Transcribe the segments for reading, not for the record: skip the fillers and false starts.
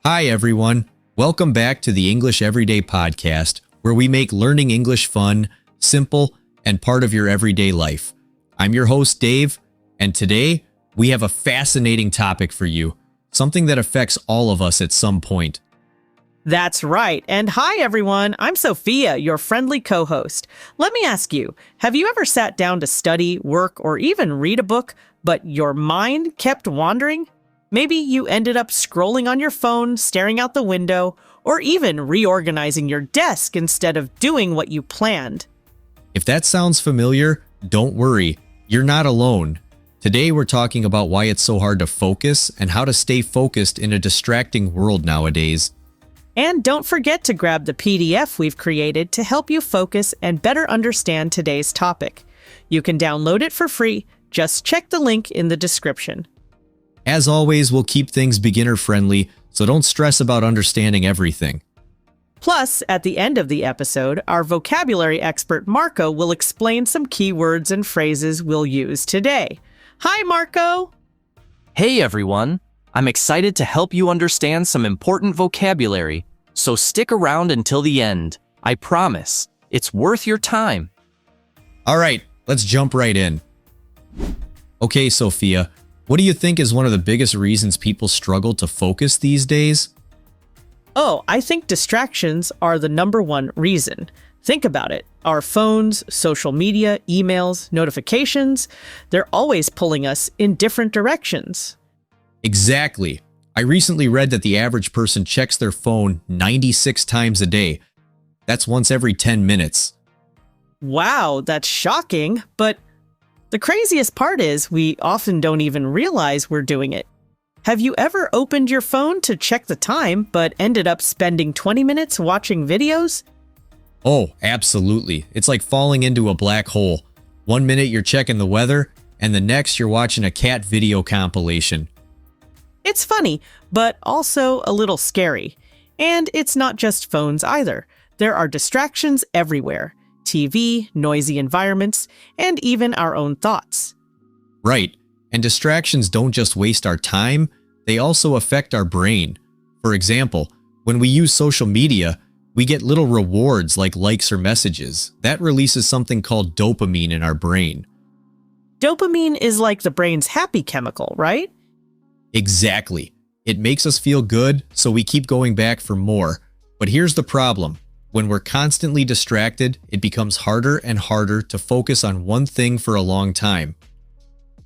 Hi, everyone. Welcome back to the English Everyday Podcast, where we make learning English fun, simple, and part of your everyday life. I'm your host, Dave, and today we have a fascinating topic for you, something that affects all of us at some point. That's right. And hi, everyone. I'm Sophia, your friendly co-host. Let me ask you, have you ever sat down to study, work, or even read a book, but your mind kept wandering? Maybe you ended up scrolling on your phone, staring out the window, or even reorganizing your desk instead of doing what you planned. If that sounds familiar, don't worry. You're not alone. Today we're talking about why it's so hard to focus and how to stay focused in a distracting world nowadays. And don't forget to grab the PDF we've created to help you focus and better understand today's topic. You can download it for free. Just check the link in the description. As always, we'll keep things beginner-friendly, so don't stress about understanding everything. Plus, at the end of the episode, our vocabulary expert Marco will explain some key words and phrases we'll use today. Hi, Marco! Hey, everyone! I'm excited to help you understand some important vocabulary, so stick around until the end. I promise, it's worth your time. All right, let's jump right in. Okay, Sophia, what do you think is one of the biggest reasons people struggle to focus these days? Oh, I think distractions are the number one reason. Think about it. Our phones, social media, emails, notifications, they're always pulling us in different directions. Exactly. I recently read that the average person checks their phone 96 times a day. That's once every 10 minutes. Wow, that's shocking, but the craziest part is we often don't even realize we're doing it. Have you ever opened your phone to check the time, but ended up spending 20 minutes watching videos? Oh, absolutely. It's like falling into a black hole. 1 minute you're checking the weather, and the next you're watching a cat video compilation. It's funny, but also a little scary. And it's not just phones either. There are distractions everywhere. TV, noisy environments, and even our own thoughts. Right. And distractions don't just waste our time, they also affect our brain. For example, when we use social media, we get little rewards like likes or messages. That releases something called dopamine in our brain. Dopamine is like the brain's happy chemical, right? Exactly. It makes us feel good, so we keep going back for more. But here's the problem. When we're constantly distracted, it becomes harder and harder to focus on one thing for a long time.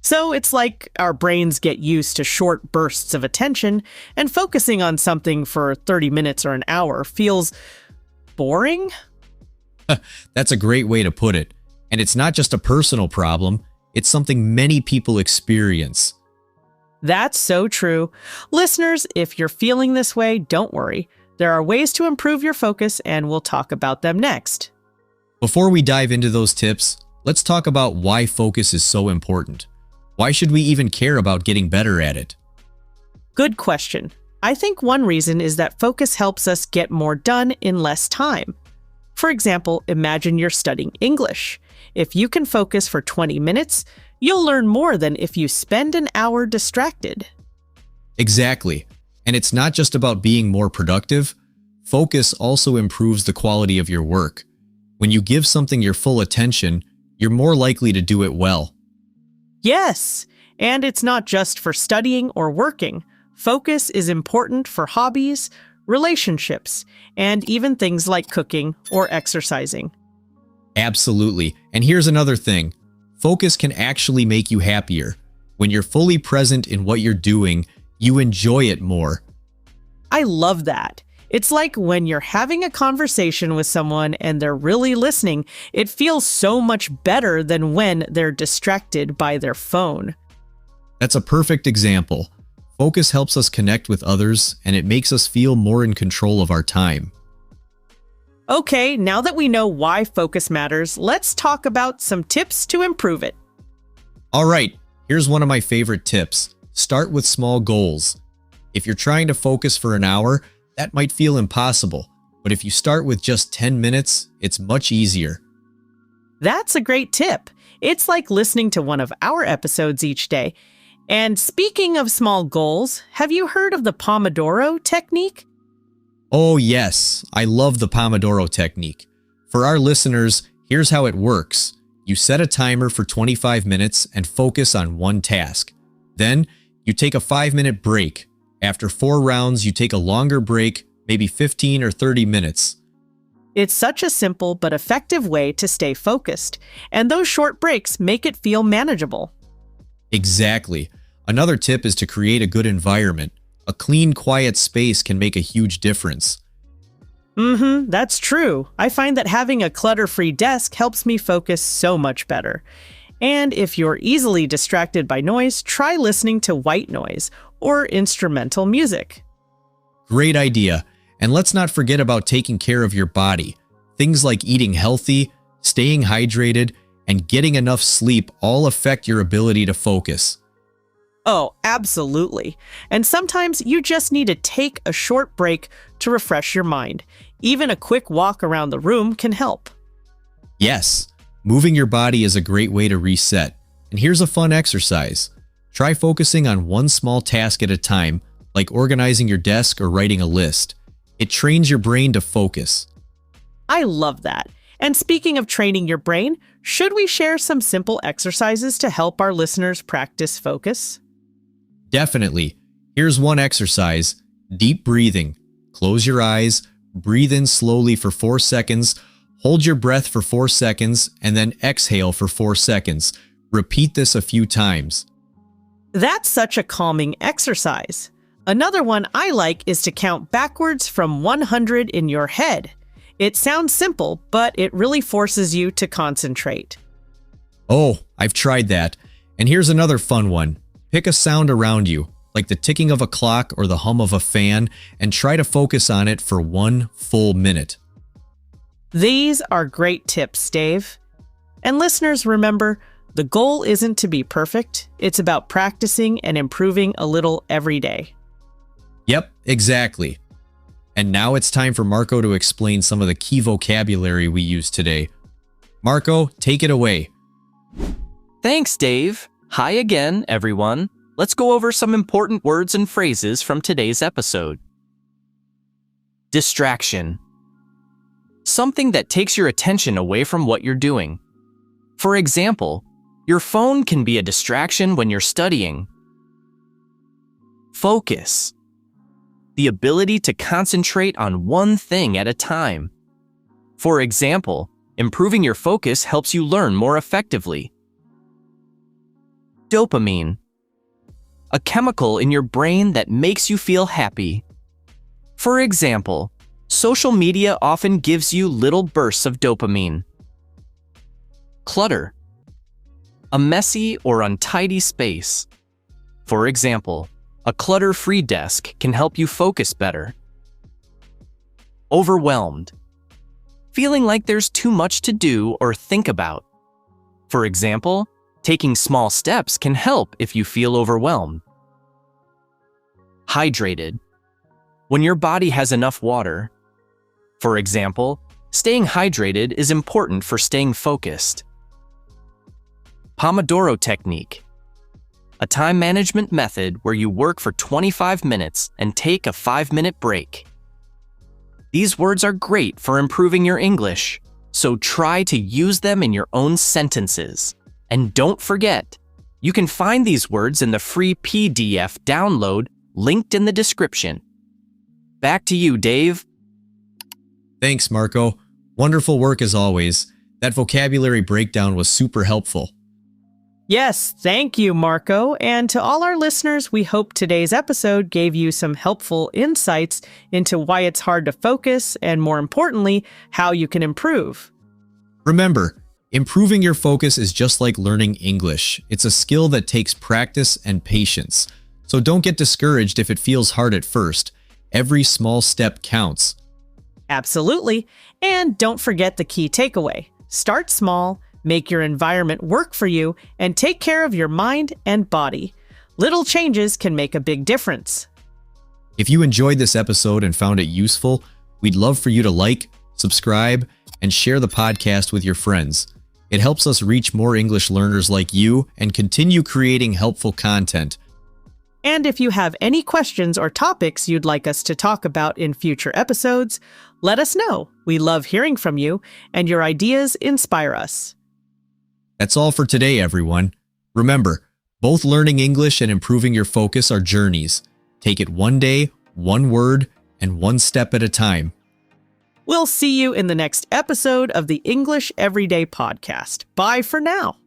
So it's like our brains get used to short bursts of attention, and focusing on something for 30 minutes or an hour feels boring? That's a great way to put it. And it's not just a personal problem, it's something many people experience. That's so true. Listeners, if you're feeling this way, don't worry. There are ways to improve your focus, and we'll talk about them next. Before we dive into those tips, let's talk about why focus is so important. Why should we even care about getting better at it? Good question. I think one reason is that focus helps us get more done in less time. For example, imagine you're studying English. If you can focus for 20 minutes, you'll learn more than if you spend an hour distracted. Exactly. And it's not just about being more productive. Focus also improves the quality of your work. When you give something your full attention, you're more likely to do it well. Yes, and it's not just for studying or working. Focus is important for hobbies, relationships, and even things like cooking or exercising. Absolutely. And here's another thing. Focus can actually make you happier. When you're fully present in what you're doing, you enjoy it more. I love that. It's like when you're having a conversation with someone and they're really listening, it feels so much better than when they're distracted by their phone. That's a perfect example. Focus helps us connect with others, and it makes us feel more in control of our time. Okay, now that we know why focus matters, let's talk about some tips to improve it. All right, here's one of my favorite tips. Start with small goals. If you're trying to focus for an hour, that might feel impossible, but if you start with just 10 minutes, it's much easier. That's a great tip. It's like listening to one of our episodes each day. And speaking of small goals, have you heard of the Pomodoro technique? Oh yes, I love the Pomodoro technique. For our listeners, here's how it works. You set a timer for 25 minutes and focus on one task. Then, you take a 5-minute break. After 4 rounds, you take a longer break, maybe 15 or 30 minutes. It's such a simple but effective way to stay focused, and those short breaks make it feel manageable. Exactly. Another tip is to create a good environment. A clean, quiet space can make a huge difference. That's true. I find that having a clutter-free desk helps me focus so much better. And if you're easily distracted by noise, try listening to white noise or instrumental music. Great idea. And let's not forget about taking care of your body. Things like eating healthy, staying hydrated, and getting enough sleep all affect your ability to focus. Oh, absolutely. And sometimes you just need to take a short break to refresh your mind. Even a quick walk around the room can help. Yes, moving your body is a great way to reset. And here's a fun exercise. Try focusing on one small task at a time, like organizing your desk or writing a list. It trains your brain to focus. I love that. And speaking of training your brain, should we share some simple exercises to help our listeners practice focus? Definitely. Here's one exercise. Deep breathing. Close your eyes, breathe in slowly for 4 seconds, hold your breath for 4 seconds, and then exhale for 4 seconds. Repeat this a few times. That's such a calming exercise. Another one I like is to count backwards from 100 in your head. It sounds simple, but it really forces you to concentrate. Oh, I've tried that. And here's another fun one. Pick a sound around you, like the ticking of a clock or the hum of a fan, and try to focus on it for 1 full minute. These are great tips, Dave. And listeners, remember, the goal isn't to be perfect. It's about practicing and improving a little every day. Yep, exactly. And now it's time for Marco to explain some of the key vocabulary we use today. Marco, take it away. Thanks, Dave. Hi again, everyone. Let's go over some important words and phrases from today's episode. Distraction. Something that takes your attention away from what you're doing. For example, your phone can be a distraction when you're studying. Focus. The ability to concentrate on one thing at a time. For example, improving your focus helps you learn more effectively. Dopamine. A chemical in your brain that makes you feel happy. For example, social media often gives you little bursts of dopamine. Clutter. A messy or untidy space. For example, a clutter-free desk can help you focus better. Overwhelmed. Feeling like there's too much to do or think about. For example, taking small steps can help if you feel overwhelmed. Hydrated. When your body has enough water. For example, staying hydrated is important for staying focused. Pomodoro technique. A time management method where you work for 25 minutes and take a 5-minute break. These words are great for improving your English, so try to use them in your own sentences. And don't forget, you can find these words in the free PDF download linked in the description. Back to you, Dave. Thanks, Marco. Wonderful work as always. That vocabulary breakdown was super helpful. Yes, thank you, Marco. And to all our listeners, we hope today's episode gave you some helpful insights into why it's hard to focus and, more importantly, how you can improve. Remember, improving your focus is just like learning English. It's a skill that takes practice and patience. So don't get discouraged if it feels hard at first. Every small step counts. Absolutely. And don't forget the key takeaway. Start small, make your environment work for you, and take care of your mind and body. Little changes can make a big difference. If you enjoyed this episode and found it useful, we'd love for you to like, subscribe, and share the podcast with your friends. It helps us reach more English learners like you and continue creating helpful content. And if you have any questions or topics you'd like us to talk about in future episodes, let us know. We love hearing from you, and your ideas inspire us. That's all for today, everyone. Remember, both learning English and improving your focus are journeys. Take it one day, one word, and one step at a time. We'll see you in the next episode of the English Everyday Podcast. Bye for now.